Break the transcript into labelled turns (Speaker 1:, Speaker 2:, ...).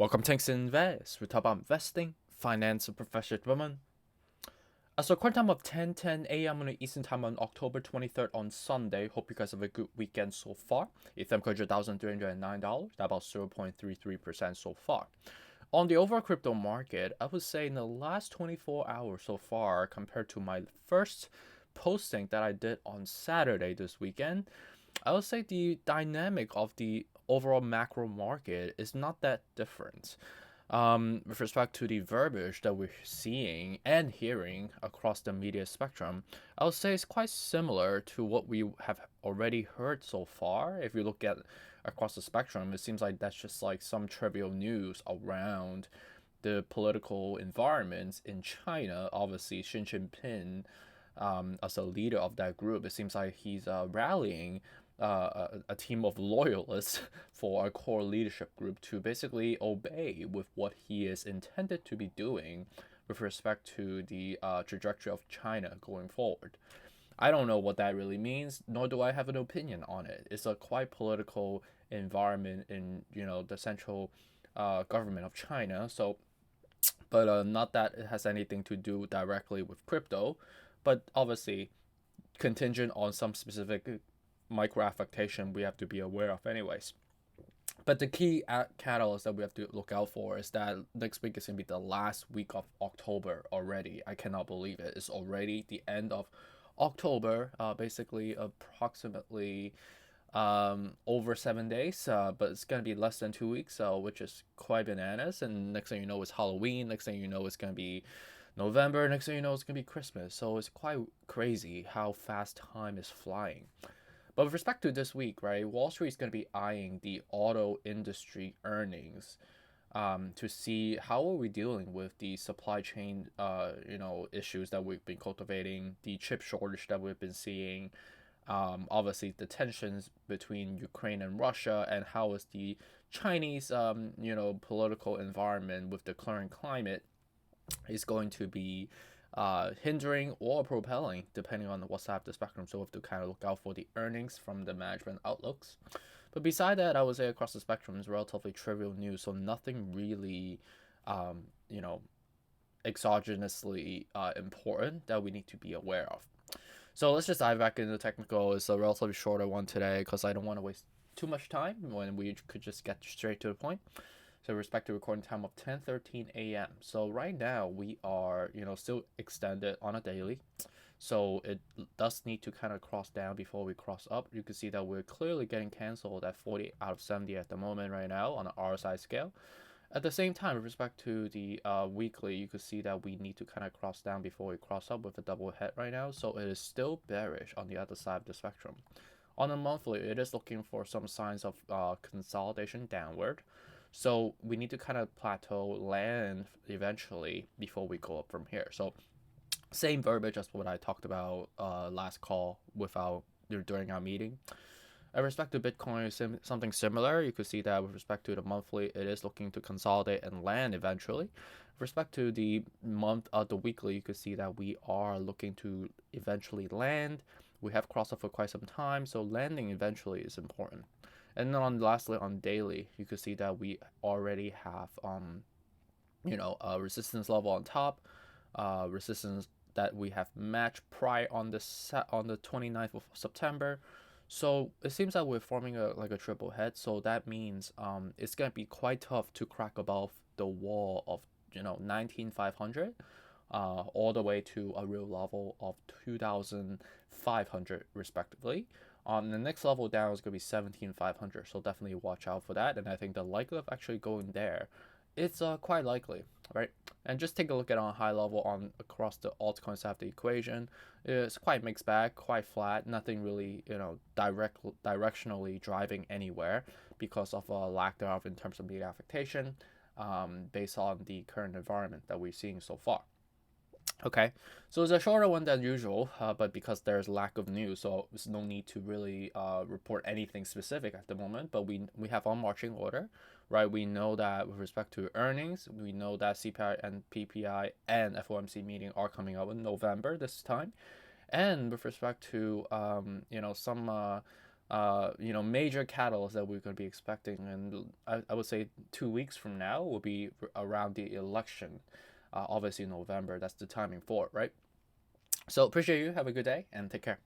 Speaker 1: Welcome to 𝐂𝐓𝐇𝐄𝐑𝐄𝐔. We talk about investing, finance, and professional development. So current time of 10:10 a.m. on Eastern Time on October 23rd on Sunday. Hope you guys have a good weekend so far. Ethereum $100,309, about 0.33% so far. On the overall crypto market, I would say in the last 24 hours so far, compared to my first posting that I did on Saturday this weekend, I would say the dynamic of the overall macro market is not that different. With respect to the verbiage that we're seeing and hearing across the media spectrum, I would say it's quite similar to what we have already heard so far. If you look at across the spectrum, it seems like that's just like some trivial news around the political environment in China. Obviously, Xi Jinping, as a leader of that group, it seems like he's rallying a team of loyalists for a core leadership group to basically obey with what he is intended to be doing with respect to the trajectory of China going forward. I don't know what that really means, nor do I have an opinion on it. It's a quite political environment in the central government of China. So, but not that it has anything to do directly with crypto, but obviously contingent on some specific micro affectation we have to be aware of anyways. But the key catalyst that we have to look out for is that next week is going to be the last week of October already. I cannot believe it. It's already the end of October, basically approximately over 7 days, but it's going to be less than 2 weeks, which is quite bananas. And next thing you know, it's Halloween. Next thing you know, it's going to be November. Next thing you know, it's going to be Christmas. So it's quite crazy how fast time is flying. But with respect to this week, right, Wall Street is going to be eyeing the auto industry earnings to see how are we dealing with the supply chain, issues that we've been cultivating, the chip shortage that we've been seeing, obviously the tensions between Ukraine and Russia, and how is the Chinese, political environment with the current climate is going to be hindering or propelling, depending on what side of the spectrum. So we have to kind of look out for the earnings from the management outlooks. But beside that, I would say across the spectrum is relatively trivial news. So nothing really, um, you know, exogenously important that we need to be aware of. So let's just dive back into the technical. It's a relatively shorter one today because I don't want to waste too much time when we could just get straight to the point. So respective recording time of 10:13 a.m. So right now we are, still extended on a daily. So it does need to kind of cross down before we cross up. You can see that we're clearly getting canceled at 40 out of 70 at the moment right now on an RSI scale. At the same time, with respect to the weekly, you could see that we need to kind of cross down before we cross up with a double hit right now. So it is still bearish on the other side of the spectrum. On a monthly, it is looking for some signs of consolidation downward. So we need to kind of plateau, land eventually before we go up from here. So same verbiage as what I talked about last call during our meeting. With respect to Bitcoin, something similar. You could see that with respect to the monthly, it is looking to consolidate and land eventually. With respect to the weekly, you could see that we are looking to eventually land. We have crossed up for quite some time, so landing eventually is important. And then lastly, on daily, you can see that we already have, a resistance level on top, resistance that we have matched prior on the 29th of September. So it seems that we're forming a triple head. So that means it's gonna be quite tough to crack above the wall of 19,500, all the way to a real level of 2,500 respectively. The next level down is going to be 17,500, so definitely watch out for that. And I think the likelihood of actually going there, it's quite likely, right? And just take a look at on high level across the altcoin side of the equation. It's quite mixed bag, quite flat. Nothing really, directionally driving anywhere because of a lack thereof in terms of media affectation, based on the current environment that we're seeing so far. Okay, so it's a shorter one than usual, but because there's lack of news, so there's no need to really report anything specific at the moment. But we have our marching order, right? We know that with respect to earnings, we know that CPI and PPI and FOMC meeting are coming up in November this time, and with respect to some major catalysts that we're going to be expecting, and I would say 2 weeks from now will be around the election. Obviously November, that's the timing for it, right? So appreciate you. Have a good day and take care.